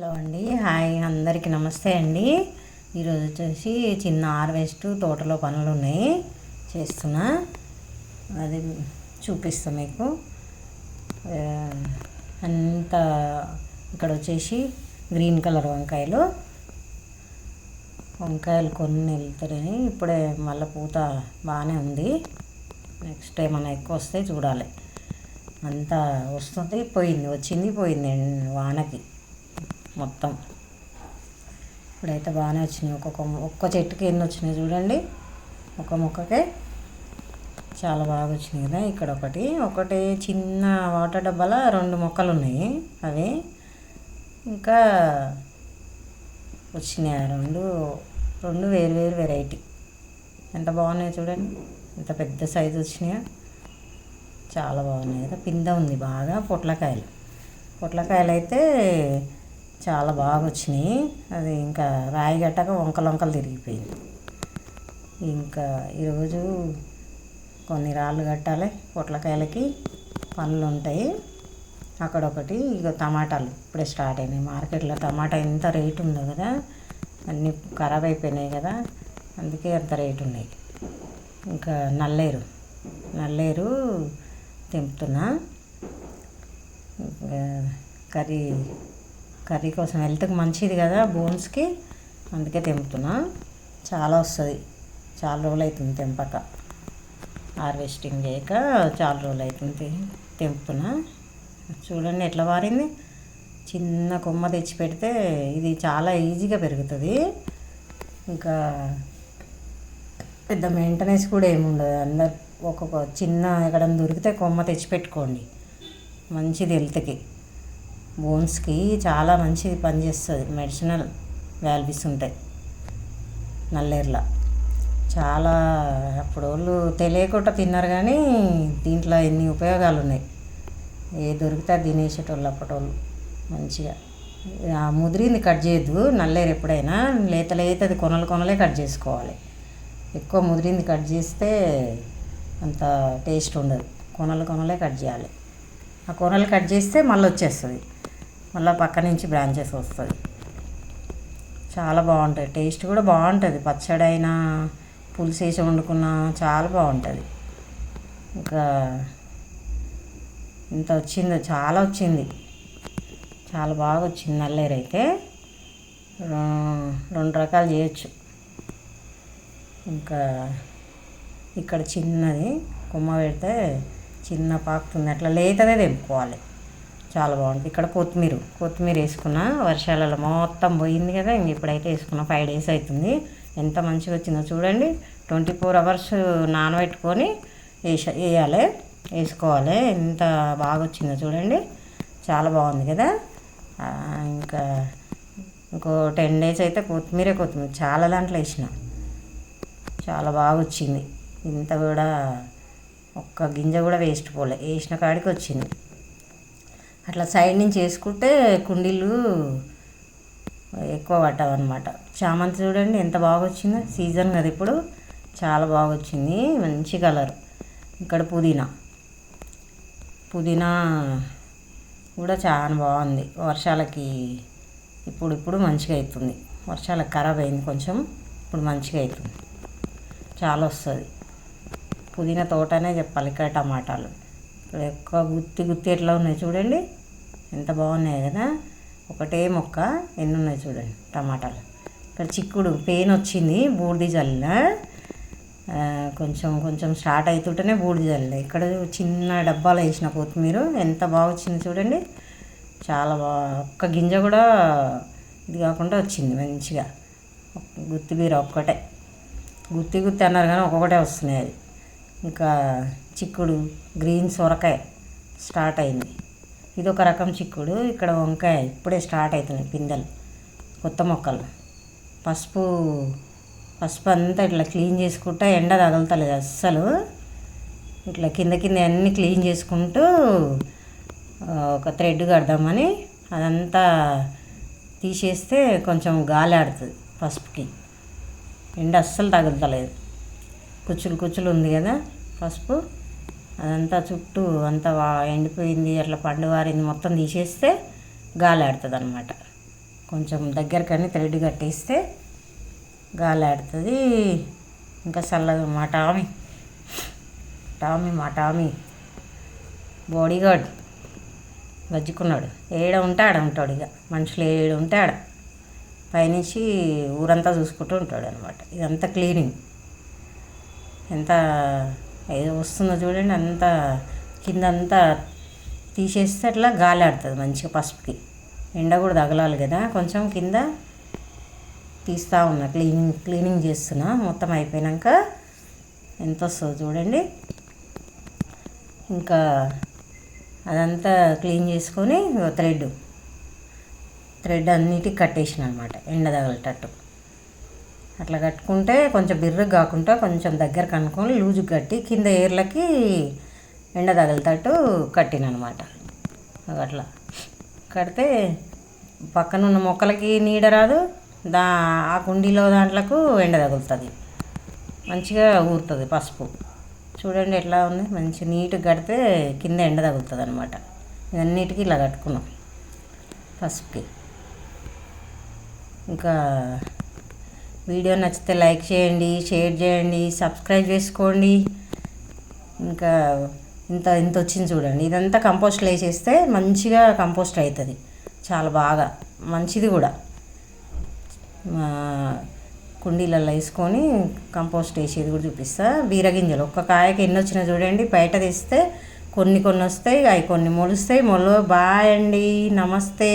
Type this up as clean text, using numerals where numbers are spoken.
Hello అండి, hi అందరికీ నమస్తే అండి. ఈరోజు వచ్చేసి చిన్న హార్వెస్ట్ తోటలో పనులు ఉన్నాయి, చేస్తున్నా. అది చూపిస్తా మీకు. అంతా ఇక్కడ వచ్చేసి గ్రీన్ కలర్ వంకాయలు కొన్ని వెళ్తారని ఇప్పుడే మళ్ళీ పూత బాగానే ఉంది. నెక్స్ట్ ఏమన్నా ఎక్కువ వస్తే చూడాలి. అంతా వస్తుంది, వచ్చింది పోయింది వానకి మొత్తం. ఇప్పుడైతే బాగానే వచ్చినాయి. ఒక్క చెట్టుకి ఎన్ని వచ్చినాయి చూడండి. ఒక మొక్కకే చాలా బాగా వచ్చినాయి కదా. ఇక్కడ ఒకటి చిన్న వాటర్ డబ్బాలో 2 మొక్కలు ఉన్నాయి. అవి ఇంకా వచ్చినాయి. రెండు వేరు వేరు వెరైటీ. ఎంత బాగున్నాయి చూడండి, ఎంత పెద్ద సైజు వచ్చినాయో. చాలా బాగున్నాయి కదా. పింద ఉంది బాగా. పొట్లకాయలు అయితే చాలా బాగా వచ్చినాయి. అది ఇంకా రాయి గట్టక వంకలు తిరిగిపోయింది. ఇంకా ఈరోజు కొన్ని రాళ్ళు కట్టాలి. పొట్లకాయలకి పనులు ఉంటాయి. అక్కడొకటి. ఇక టమాటాలు ఇప్పుడే స్టార్ట్ అయినాయి. మార్కెట్లో టమాటా ఎంత రేటు ఉందో కదా, అన్నీ ఖరాబ్ అయిపోయినాయి కదా, అందుకే అంత రేటు ఉన్నాయి. ఇంకా నల్లేరు తెంపుతున్నా. కర్రీ కోసం హెల్త్కి మంచిది కదా, బోన్స్కి, అందుకే తెంపుతున్నా. చాలా వస్తుంది. చాలా రోజులు అవుతుంది తెంపక, హార్వెస్టింగ్ చేయక చాలా రోజులు అవుతుంది. తెంపుతున్నా. చూడండి ఎట్లా వారింది. చిన్న కొమ్మ తెచ్చి పెడితే ఇది చాలా ఈజీగా పెరుగుతుంది. ఇంకా పెద్ద మెయింటెనెన్స్ కూడా ఏముండదు. అందరు ఒక్కొక్క చిన్న ఎక్కడైనా దొరికితే కొమ్మ తెచ్చి పెట్టుకోండి. మంచిది హెల్త్కి, బోన్స్కి చాలా మంచిది పనిచేస్తుంది. మెడిసినల్ వాల్యూస్ ఉంటాయి నల్లేరులో. చాలా అప్పుడు వాళ్ళు తెలియకుండా తిన్నారు, కానీ దీంట్లో ఎన్ని ఉపయోగాలు ఉన్నాయి. దొరికితే తినేసేటోళ్ళు అప్పటోళ్ళు మంచిగా. ముదిరింది కట్ చేయొద్దు నల్లేరు. ఎప్పుడైనా లేతది కొనలే కట్ చేసుకోవాలి. ఎక్కువ ముదిరింది కట్ చేస్తే అంత టేస్ట్ ఉండదు. కొనలే కట్ చేయాలి. ఆ కొనలు కట్ చేస్తే మళ్ళీ వచ్చేస్తుంది, మళ్ళీ పక్క నుంచి బ్రాంచెస్ వస్తుంది. చాలా బాగుంటుంది. టేస్ట్ కూడా బాగుంటుంది. పచ్చడి అయినా పులుసు వేసి వండుకున్నా చాలా బాగుంటుంది. ఇంకా ఇంత వచ్చిందో, చాలా వచ్చింది. చాలా బాగా వచ్చింది నల్లేరు అయితే. 2 రకాలు చేయొచ్చు. ఇంకా ఇక్కడ చిన్నది కొమ్మ పెడితే చిన్న పాకుతుంది, అట్లా లేతదే తెంపుకోవాలి. చాలా బాగుంటుంది. ఇక్కడ కొత్తిమీర వేసుకున్నా. వర్షాలలో మొత్తం పోయింది కదా, ఇంక ఇప్పుడైతే వేసుకున్నా. 5 days అవుతుంది. ఎంత మంచిగా వచ్చిందో చూడండి. 24 hours నానబెట్టుకొని వేసుకోవాలి. ఎంత బాగా వచ్చిందో చూడండి. చాలా బాగుంది కదా. ఇంకా ఇంకో 10 days అయితే కొత్తిమీర చాలా దాంట్లో వేసిన. చాలా బాగా వచ్చింది. ఇంత కూడా ఒక్క గింజ కూడా వేస్ట్ పోలే. వేసిన కాడికి వచ్చింది. అట్లా సైడ్ నుంచి వేసుకుంటే కుండీలు ఎక్కువ పట్టవన్నమాట. చామంతి చూడండి ఎంత బాగా వచ్చిందో. సీజన్ కదా ఇప్పుడు. చాలా బాగా వచ్చింది, మంచి కలర్. ఇక్కడ పుదీనా కూడా చాలా బాగుంది. వర్షాలకి ఇప్పుడు మంచిగా అవుతుంది. వర్షాలకు ఖరాబ్ అయింది కొంచెం, ఇప్పుడు మంచిగా అవుతుంది. చాలా వస్తుంది. పుదీనా తోటనే చెప్పాలి. ఇక్కడ టమాటాలు ఇక్కడ ఎక్కువ గుత్తి ఎట్లా ఉన్నాయి చూడండి, ఎంత బాగున్నాయి కదా. ఒకటే మొక్క ఎన్ని ఉన్నాయి చూడండి టమాటాలు. ఇక్కడ చిక్కుడు పెయిన్ వచ్చింది, బూడిద జల్లిన. కొంచెం స్టార్ట్ అవుతుంటేనే బూడిద జల్లిన. ఇక్కడ చిన్న డబ్బాలో వేసిన కొత్తిమీర ఎంత బాగా వచ్చింది చూడండి. చాలా ఒక్క గింజ కూడా ఇది కాకుండా వచ్చింది మంచిగా. గుత్తిమీర ఒక్కటే గుత్తి అన్నారు కానీ ఒక్కొక్కటే వస్తున్నాయి. అది ఇంకా చిక్కుడు, గ్రీన్ సొరకాయ స్టార్ట్ అయింది. ఇది ఒక రకం చిక్కుడు. ఇక్కడ వంకాయ ఇప్పుడే స్టార్ట్ అవుతున్నాయి పిందెలు, కొత్త మొక్కలు. పసుపు అంతా ఇట్లా క్లీన్ చేసుకుంటా. ఎండ తగలతలేదు అస్సలు. ఇట్లా కింద అన్నీ క్లీన్ చేసుకుంటూ ఒక థ్రెడ్ కడదామని అదంతా తీసేస్తే కొంచెం గాలి ఆడుతుంది పసుపుకి. ఎండ అస్సలు తగులుతలేదు. కుచ్చులు ఉంది కదా పసుపు, అదంతా చుట్టూ అంతా ఎండిపోయింది, అట్లా పండు వారింది మొత్తం తీసేస్తే గాలి ఆడుతుంది అన్నమాట. కొంచెం దగ్గరకని థ్రెడ్ కట్టేస్తే గాలి ఆడుతుంది. ఇంకా చల్లగా మా టామీ బాడీ గార్డ్ గజ్జుకున్నాడు. ఏడ ఉంటాడు ఇక మనుషులు ఏడు ఉంటాడు పైనుంచి ఊరంతా చూసుకుంటూ ఉంటాడు అనమాట. ఇదంతా క్లీనింగ్ ఎంత ఏదో వస్తుందో చూడండి, అంతా కిందంతా తీసేస్తే అట్లా గాలి ఆడుతుంది మంచిగా. పసుపుకి ఎండ కూడా తగలాలి కదా, కొంచెం కింద తీస్తూ ఉన్నా, క్లీనింగ్ చేస్తున్నా. మొత్తం అయిపోయాక ఎంత వస్తుందో చూడండి. ఇంకా అదంతా క్లీన్ చేసుకొని థ్రెడ్ అన్నిటికి కట్టేసిన అనమాట, ఎండ తగలేటట్టు. అట్లా కట్టుకుంటే కొంచెం బిర్రకు కాకుండా కొంచెం దగ్గర కనుక్కొని లూజుగా కట్టి కింద ఏర్లకి ఎండ తగలేటట్టు కట్టిన అనమాట. అట్లా కడితే పక్కన ఉన్న మొక్కలకి నీడ రాదు, ఆ కుండీలో దాంట్లకు ఎండ తగులుతుంది, మంచిగా ఊరుతుంది పసుపు. చూడండి ఎట్లా ఉంది, మంచి నీట్గా కడితే కింద ఎండ తగులుతుంది అనమాట. ఇవన్నిటికీ ఇలా కట్టుకున్నాం పసుపుకి. ఇంకా వీడియో నచ్చితే లైక్ చేయండి, షేర్ చేయండి, సబ్స్క్రైబ్ చేసుకోండి. ఇంకా ఇంత వచ్చింది చూడండి. ఇదంతా కంపోస్ట్లో వేసేస్తే మంచిగా కంపోస్ట్ అవుతుంది, చాలా బాగా మంచిది కూడా. కుండీలలో వేసుకొని కంపోస్ట్ వేసేది కూడా చూపిస్తా. బీరగింజలు ఒక్క కాయకి ఎన్ని వచ్చినా చూడండి, బయట తెస్తే కొన్ని వస్తాయి, అవి కొన్ని మొలుస్తాయి. బాయ్ అండి, నమస్తే.